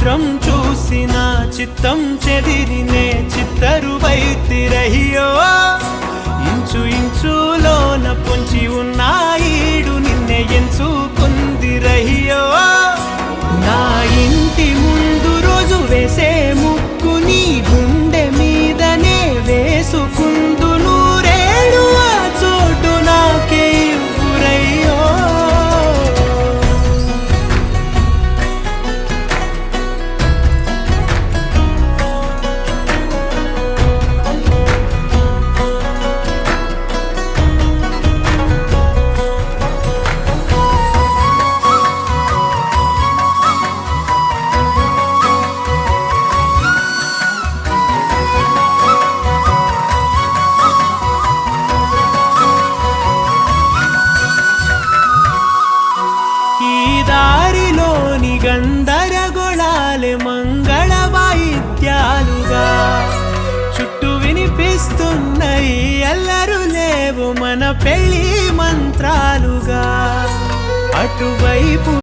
చిత్రం చూసిన చిత్తం చెదిరినే చిత్తరువైతిరయ్యో ఇంచు ఇంచులోన పొంచి ఉన్న ఈడు నిన్నే ఎంచుకుందిరయ్యో నా ఇంటి ముందు రోజు వేసే ముక్కు నీ గుండె మీదనే వేసుకుందు నూరేడు ఆ చోటు నాకే ఇవ్వురయ్యో దారిలోని గందరగోళాలే మంగళ వాయిద్యాలుగా చుట్టూ వినిపిస్తున్నాయి ఎల్లరు లేవు మన పెళ్లి మంత్రాలుగా అటువైపు